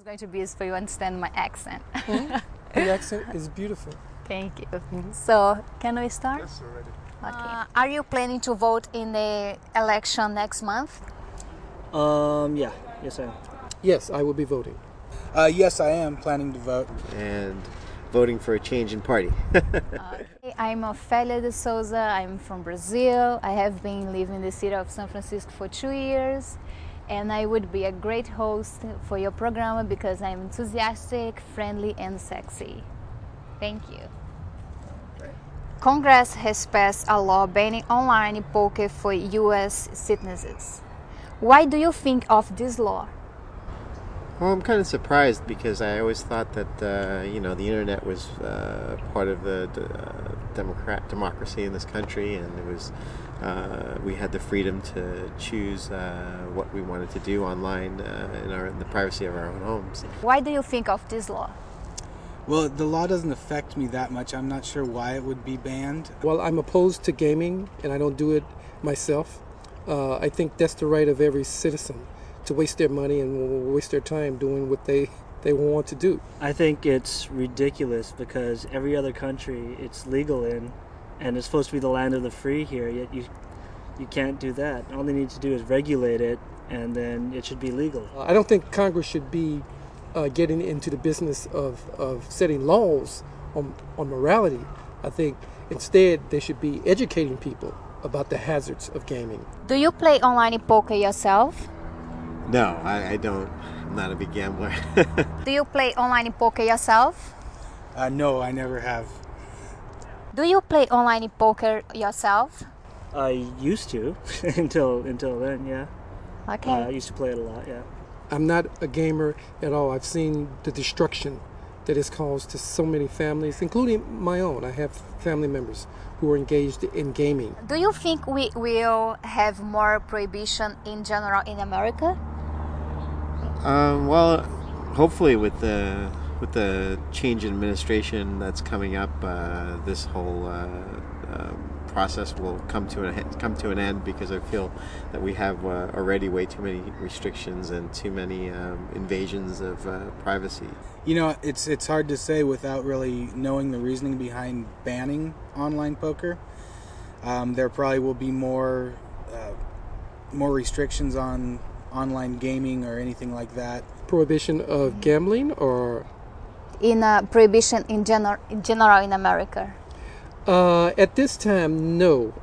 going to be easy for you to understand my accent. The accent is beautiful. Thank you. So, can we start? Yes, already. Okay. Are you planning to vote in the election next month? Yeah. Yes, I am. Yes, I will be voting. Yes, I am planning to vote. And voting for a change in party. I'm Ophelia de Souza. I'm from Brazil. I have been living in the city of San Francisco for 2 years. And I would be a great host for your program because I'm enthusiastic, friendly, and sexy. Thank you. Congress has passed a law banning online poker for U.S. citizens. Why do you think of this law? Well, I'm kind of surprised because I always thought that the internet was part of the democracy in this country, and it was we had the freedom to choose what we wanted to do online in the privacy of our own homes. Why do you think of this law? Well, the law doesn't affect me that much. I'm not sure why it would be banned. Well, I'm opposed to gaming, and I don't do it myself. I think that's the right of every citizen to waste their money and waste their time doing what they want to do. I think it's ridiculous because every other country it's legal in, and it's supposed to be the land of the free here, yet you can't do that. All they need to do is regulate it, and then it should be legal. I don't think Congress should be getting into the business of setting laws on morality. I think instead they should be educating people about the hazards of gaming. Do you play online poker yourself? No, I don't. I'm not a big gambler. Do you play online poker yourself? No, I never have. Do you play online poker yourself? I used to until then, yeah. Okay. I used to play it a lot, yeah. I'm not a gamer at all. I've seen the destruction that it's caused to so many families, including my own. I have family members who are engaged in gaming. Do you think we will have more prohibition in general in America? Well, hopefully with the change in administration that's coming up, this whole process will come to an end, because I feel that we have already way too many restrictions and too many invasions of privacy. You know, it's hard to say without really knowing the reasoning behind banning online poker. There probably will be more restrictions on online gaming or anything like that. Prohibition of gambling, or In prohibition in general in America? At this time, no,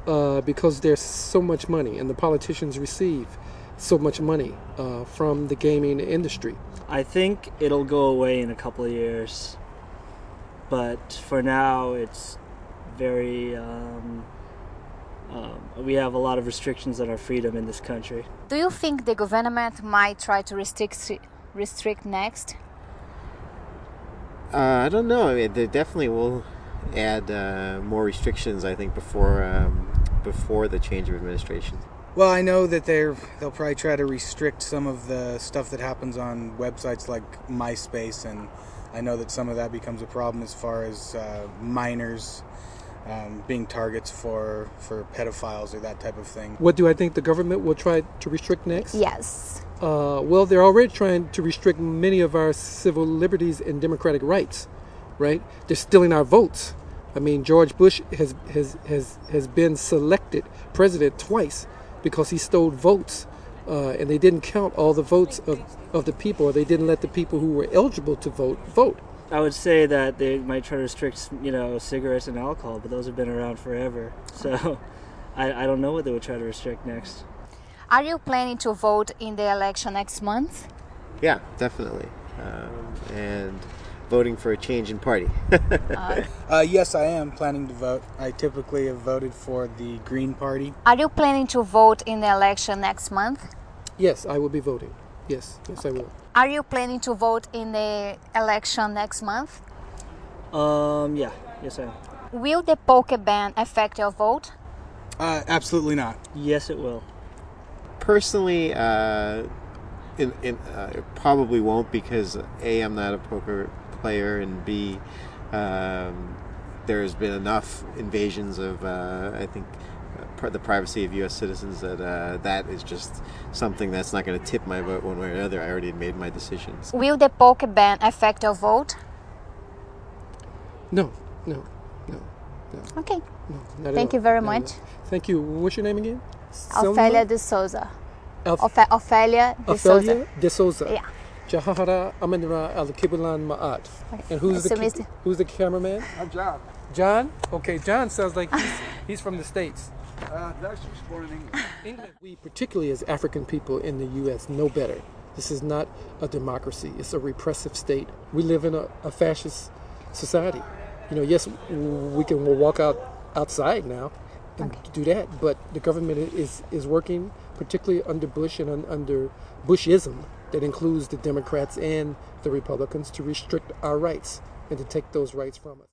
because there's so much money, and the politicians receive so much money from the gaming industry. I think it'll go away in a couple of years, but for now it's very we have a lot of restrictions on our freedom in this country. Do you think the government might try to restrict next? I don't know. I mean, they definitely will add more restrictions, I think, before the change of administration. Well, I know that they'll probably try to restrict some of the stuff that happens on websites like MySpace, and I know that some of that becomes a problem as far as minors being targets for pedophiles or that type of thing. What do I think the government will try to restrict next? Yes. Well, they're already trying to restrict many of our civil liberties and democratic rights, right? They're stealing our votes. I mean, George Bush has been selected president twice because he stole votes, and they didn't count all the votes of the people, or they didn't let the people who were eligible to vote. I would say that they might try to restrict, cigarettes and alcohol, but those have been around forever. So I don't know what they would try to restrict next. Are you planning to vote in the election next month? Yeah, definitely. And voting for a change in party. Yes, I am planning to vote. I typically have voted for the Green Party. Are you planning to vote in the election next month? Yes, I will be voting. Yes, I will. Are you planning to vote in the election next month? Yeah. Yes, I am. Will the poker ban affect your vote? Absolutely not. Yes, it will. Personally, it probably won't, because A, I'm not a poker player, and B, there's been enough invasions of, I think, the privacy of U.S. citizens, that is just something that's not going to tip my vote one way or another. I already made my decisions. Will the poker ban affect your vote? No. Okay. No, not at Thank all. you very Not at much. all. Thank you. What's your name again? Ophelia de Souza. Ophelia Ophelia de Souza. de Souza. Yeah. Jahahara Amandra al Kibulan Ma'at. And who's So, Mr. who's the cameraman? I'm John. John? Okay, John sounds like he's from the States. Actually, was born in England. England. We, particularly as African people in the U.S., know better. This is not a democracy. It's a repressive state. We live in a fascist society. Yes, we can walk outside now and do that, but the government is working, particularly under Bush and under Bushism, that includes the Democrats and the Republicans, to restrict our rights and to take those rights from us.